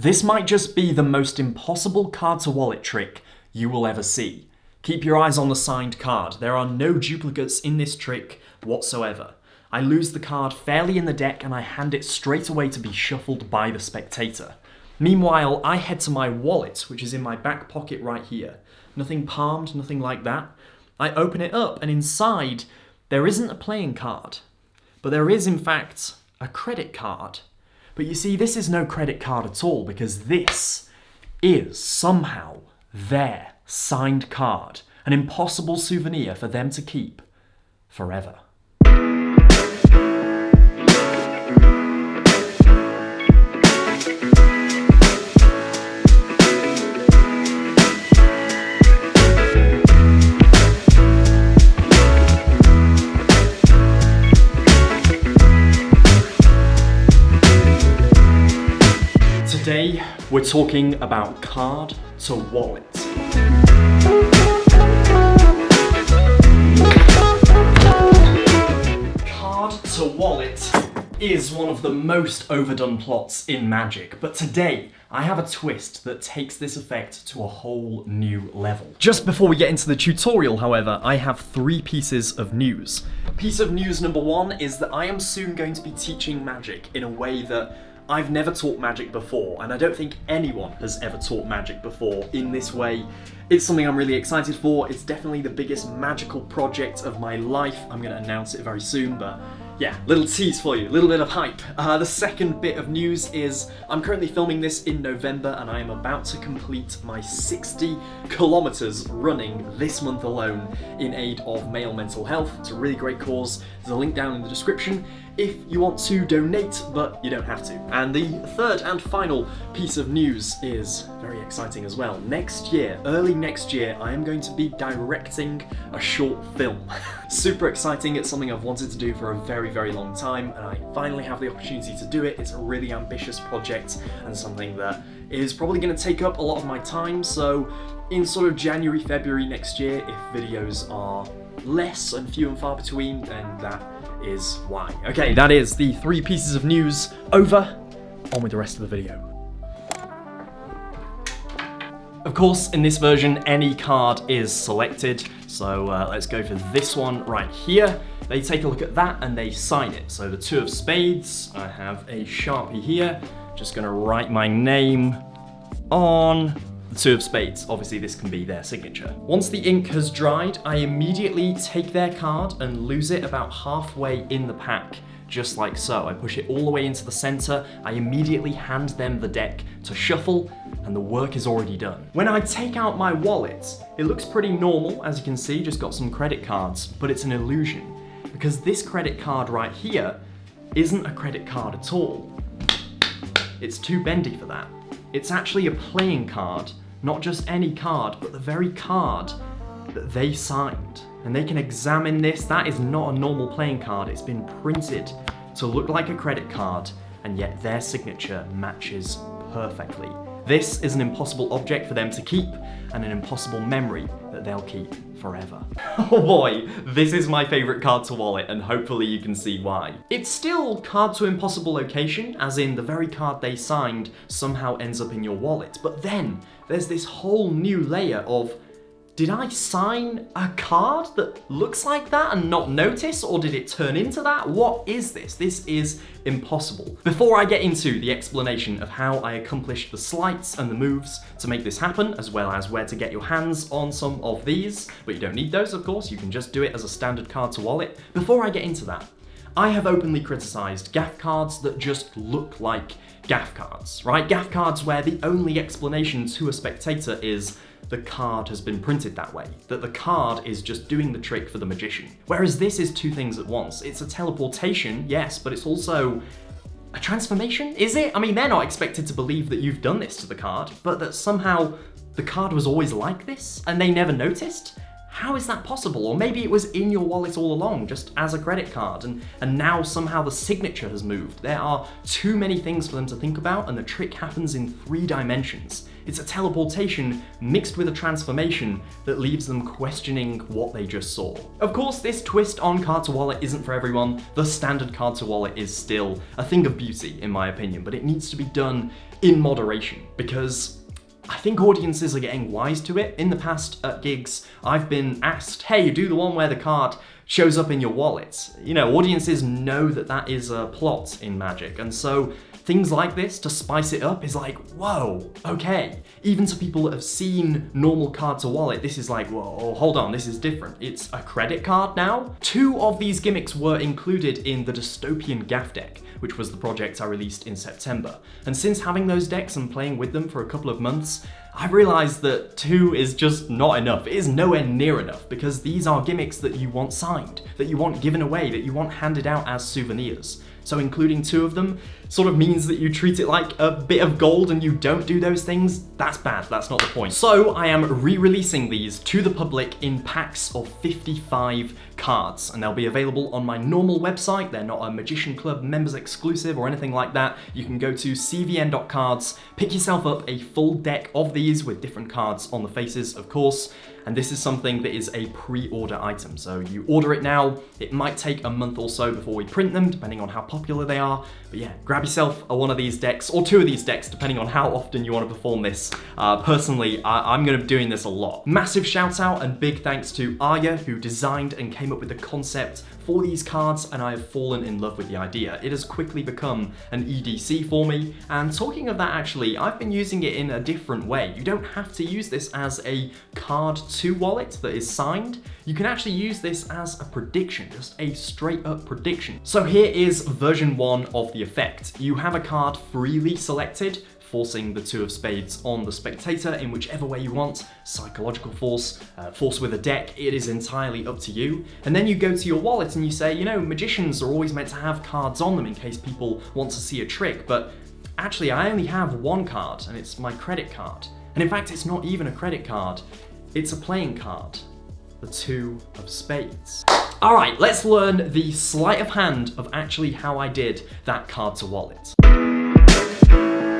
This might just be the most impossible card to wallet trick you will ever see. Keep your eyes on the signed card. There are no duplicates in this trick whatsoever. I lose the card fairly in the deck and I hand it straight away to be shuffled by the spectator. Meanwhile, I head to my wallet, which is in my back pocket right here. Nothing palmed, nothing like that. I open it up and inside, there isn't a playing card, but there is in fact a credit card. But you see, this is no credit card at all because this is somehow their signed card, an impossible souvenir for them to keep forever. Today, we're talking about card to wallet. Card to wallet is one of the most overdone plots in Magic, but today I have a twist that takes this effect to a whole new level. Just before we get into the tutorial, however, I have 3 pieces of news. Piece of news number 1 is that I am soon going to be teaching Magic in a way that I've never taught Magic before, and I don't think anyone has ever taught Magic before in this way. It's something I'm really excited for. It's definitely the biggest magical project of my life. I'm going to announce it very soon, but yeah, little tease for you, a little bit of hype. The second bit of news is I'm currently filming this in November and I am about to complete my 60 kilometers running this month alone in aid of male mental health. It's a really great cause. There's a link down in the description if you want to donate, but you don't have to. And the third and final piece of news is very exciting as well. Next year, early next year, I am going to be directing a short film. Super exciting. It's something I've wanted to do for a very, very long time, and I finally have the opportunity to do it. It's a really ambitious project and something that is probably going to take up a lot of my time. So in sort of January, February next year, if videos are less and few and far between, then that is why. Okay, that is the 3 pieces of news over. On with the rest of the video. Of course, in this version, any card is selected. So let's go for this one right here. They take a look at that and they sign it. So the 2 of spades, I have a Sharpie here. Just gonna write my name on the 2 of spades. Obviously this can be their signature. Once the ink has dried, I immediately take their card and lose it about halfway in the pack, just like so. I push it all the way into the center. I immediately hand them the deck to shuffle, and the work is already done. When I take out my wallet, it looks pretty normal, as you can see, just got some credit cards, but it's an illusion, because this credit card right here isn't a credit card at all. It's too bendy for that. It's actually a playing card, not just any card, but the very card that they signed. And they can examine this. That is not a normal playing card. It's been printed to look like a credit card, and yet their signature matches perfectly. This is an impossible object for them to keep, and an impossible memory that they'll keep forever. Oh boy, this is my favorite card to wallet, and hopefully you can see why. It's still card to impossible location, as in the very card they signed somehow ends up in your wallet. But then there's this whole new layer of, did I sign a card that looks like that and not notice, or did it turn into that? What is this? This is impossible. Before I get into the explanation of how I accomplished the sleights and the moves to make this happen, as well as where to get your hands on some of these, but you don't need those, of course, you can just do it as a standard card to wallet. Before I get into that, I have openly criticised gaff cards that just look like gaff cards, right? Gaff cards where the only explanation to a spectator is the card has been printed that way, that the card is just doing the trick for the magician. Whereas this is 2 things at once. It's a teleportation, yes, but it's also a transformation, is it? I mean, they're not expected to believe that you've done this to the card, but that somehow the card was always like this and they never noticed. How is that possible? Or maybe it was in your wallet all along, just as a credit card, and now somehow the signature has moved. There are too many things for them to think about, and the trick happens in 3 dimensions. It's a teleportation mixed with a transformation that leaves them questioning what they just saw. Of course, this twist on card to wallet isn't for everyone. The standard card to wallet is still a thing of beauty, in my opinion, but it needs to be done in moderation, because I think audiences are getting wise to it. In the past at gigs, I've been asked, hey, do the one where the card shows up in your wallet. You know, audiences know that that is a plot in Magic, and so things like this to spice it up is like, whoa, okay. Even to people that have seen normal card to wallet, this is like, whoa, hold on, this is different. It's a credit card now? 2 of these gimmicks were included in the Dystopian Gaff deck, which was the project I released in September. And since having those decks and playing with them for a couple of months, I've realized that 2 is just not enough. It is nowhere near enough, because these are gimmicks that you want signed, that you want given away, that you want handed out as souvenirs. So including 2 of them sort of means that you treat it like a bit of gold and you don't do those things. That's bad, that's not the point. So I am re-releasing these to the public in packs of 55 cards, and they'll be available on my normal website. They're not a Magician Club members exclusive or anything like that. You can go to cvn.cards, pick yourself up a full deck of these with different cards on the faces, of course. And this is something that is a pre-order item. So you order it now, it might take a month or so before we print them, depending on how popular they are. But yeah, grab yourself one of these decks, or 2 of these decks, depending on how often you want to perform this. Personally, I'm gonna be doing this a lot. Massive shout out and big thanks to Arya, who designed and came up with the concept for these cards, and I have fallen in love with the idea. It has quickly become an EDC for me, and talking of that actually, I've been using it in a different way. You don't have to use this as a card to wallet that is signed. You can actually use this as a prediction, just a straight up prediction. So here is version 1 of the effect. You have a card freely selected, forcing the 2 of spades on the spectator in whichever way you want. Psychological force, force with a deck, it is entirely up to you. And then you go to your wallet and you say, you know, magicians are always meant to have cards on them in case people want to see a trick, but actually I only have 1 card, and it's my credit card. And in fact, it's not even a credit card, it's a playing card, the 2 of spades. All right, let's learn the sleight of hand of actually how I did that card to wallet.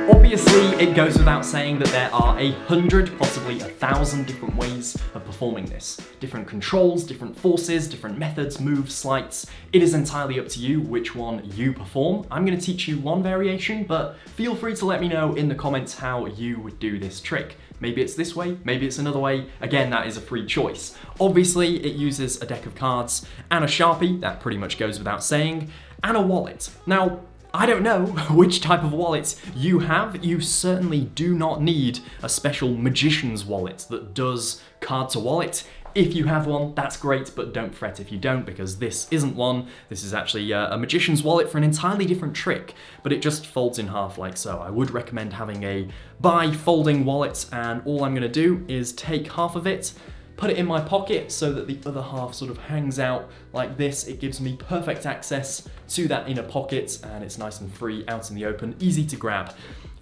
Obviously, it goes without saying that there are 100, possibly 1,000 different ways of performing this. Different controls, different forces, different methods, moves, sleights. It is entirely up to you which one you perform. I'm going to teach you one variation, but feel free to let me know in the comments how you would do this trick. Maybe it's this way, maybe it's another way. Again, that is a free choice. Obviously, it uses a deck of cards and a Sharpie, that pretty much goes without saying, and a wallet. Now, I don't know which type of wallet you have. You certainly do not need a special magician's wallet that does card to wallet. If you have one, that's great, but don't fret if you don't, because this isn't one. This is actually a magician's wallet for an entirely different trick, but it just folds in half like so. I would recommend having a bi-folding wallet, and all I'm gonna do is take half of it, put it in my pocket so that the other half sort of hangs out like this. It gives me perfect access to that inner pocket, and it's nice and free out in the open, easy to grab.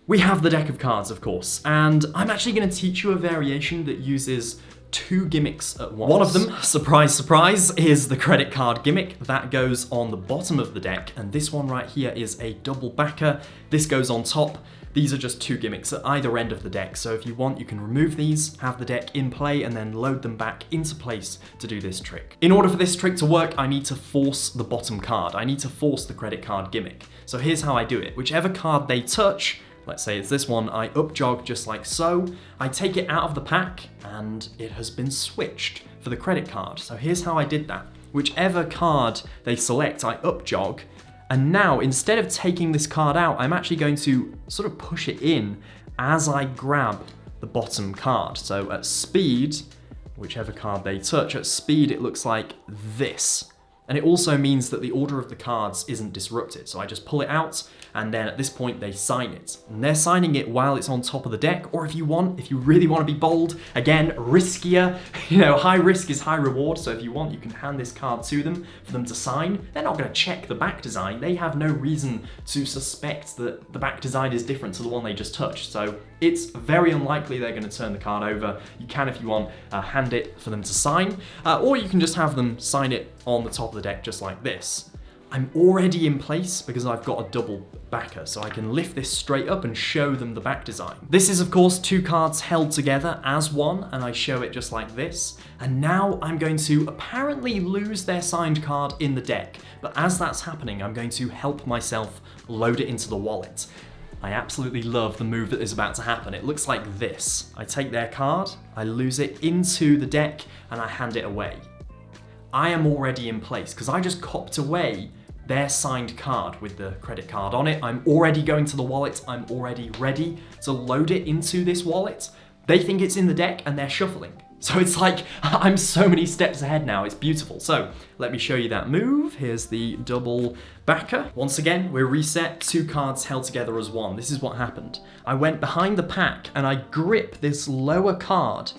We have the deck of cards, of course, and I'm actually gonna teach you a variation that uses 2 gimmicks at once. One of them, surprise, surprise, is the credit card gimmick. That goes on the bottom of the deck, and this one right here is a double backer. This goes on top. These are just 2 gimmicks at either end of the deck, so if you want, you can remove these, have the deck in play, and then load them back into place to do this trick. In order for this trick to work, I need to force the bottom card. I need to force the credit card gimmick. So here's how I do it. Whichever card they touch, let's say it's this one, I up jog just like so. I take it out of the pack, and it has been switched for the credit card. So here's how I did that. Whichever card they select, I up jog. And now, instead of taking this card out, I'm actually going to sort of push it in as I grab the bottom card. So at speed, whichever card they touch, at speed it looks like this. And it also means that the order of the cards isn't disrupted. So I just pull it out, and then at this point they sign it. And they're signing it while it's on top of the deck, or if you really want to be bold, again, riskier, high risk is high reward. So if you want, you can hand this card to them for them to sign. They're not going to check the back design. They have no reason to suspect that the back design is different to the one they just touched. So it's very unlikely they're going to turn the card over. You can, if you want, hand it for them to sign, or you can just have them sign it on the top of the deck just like this. I'm already in place because I've got a double backer, so I can lift this straight up and show them the back design. This is of course 2 cards held together as one, and I show it just like this. And now I'm going to apparently lose their signed card in the deck, but as that's happening, I'm going to help myself load it into the wallet. I absolutely love the move that is about to happen. It looks like this. I take their card, I lose it into the deck, and I hand it away. I am already in place because I just copped away their signed card with the credit card on it. I'm already going to the wallet. I'm already ready to load it into this wallet. They think it's in the deck and they're shuffling. So it's like, I'm so many steps ahead now, it's beautiful. So let me show you that move. Here's the double backer. Once again, we're reset, 2 cards held together as one. This is what happened. I went behind the pack and I grip this lower card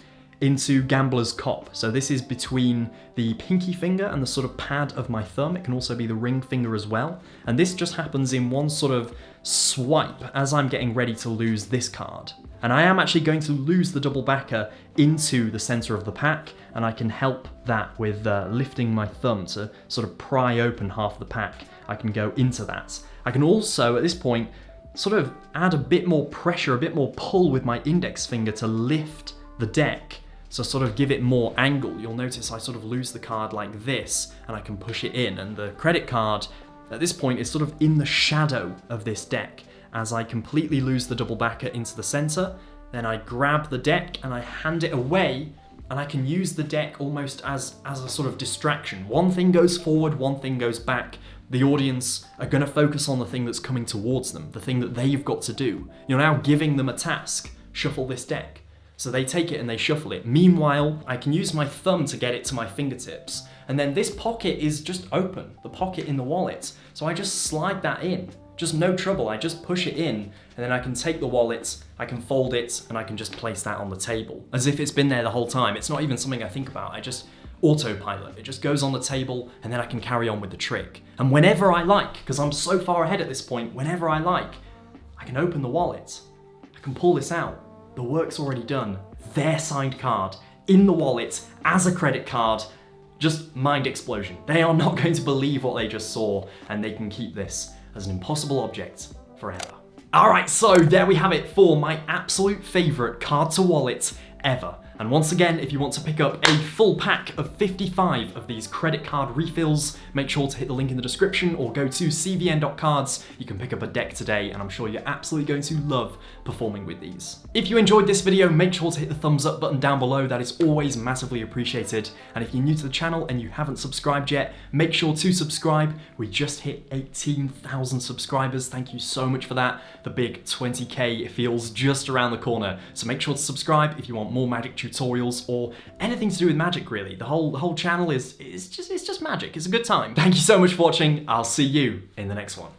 into Gambler's Cop. So this is between the pinky finger and the sort of pad of my thumb. It can also be the ring finger as well. And this just happens in one sort of swipe as I'm getting ready to lose this card. And I am actually going to lose the double backer into the center of the pack, and I can help that with lifting my thumb to sort of pry open half the pack. I can go into that. I can also, at this point, sort of add a bit more pressure, a bit more pull with my index finger to lift the deck. So sort of give it more angle. You'll notice I sort of lose the card like this, and I can push it in. And the credit card, at this point, is sort of in the shadow of this deck. As I completely lose the double backer into the center, then I grab the deck and I hand it away, and I can use the deck almost as a sort of distraction. One thing goes forward, one thing goes back. The audience are going to focus on the thing that's coming towards them, the thing that they've got to do. You're now giving them a task, shuffle this deck. So they take it and they shuffle it. Meanwhile, I can use my thumb to get it to my fingertips. And then this pocket is just open, the pocket in the wallet. So I just slide that in. Just no trouble, I just push it in, and then I can take the wallet, I can fold it, and I can just place that on the table. As if it's been there the whole time. It's not even something I think about, I just autopilot. It just goes on the table, and then I can carry on with the trick. And whenever I like, because I'm so far ahead at this point, whenever I like, I can open the wallet. I can pull this out. The work's already done. Their signed card in the wallet as a credit card. Just mind explosion. They are not going to believe what they just saw, and they can keep this as an impossible object forever. All right, so there we have it for my absolute favorite card to wallet ever. And once again, if you want to pick up a full pack of 55 of these credit card refills, make sure to hit the link in the description or go to cvn.cards. You can pick up a deck today, and I'm sure you're absolutely going to love performing with these. If you enjoyed this video, make sure to hit the thumbs up button down below. That is always massively appreciated. And if you're new to the channel and you haven't subscribed yet, make sure to subscribe. We just hit 18,000 subscribers. Thank you so much for that. The big 20K feels just around the corner. So make sure to subscribe if you want more magic tutorials or anything to do with magic, really. The whole channel is just magic. It's a good time. Thank you so much for watching. I'll see you in the next one.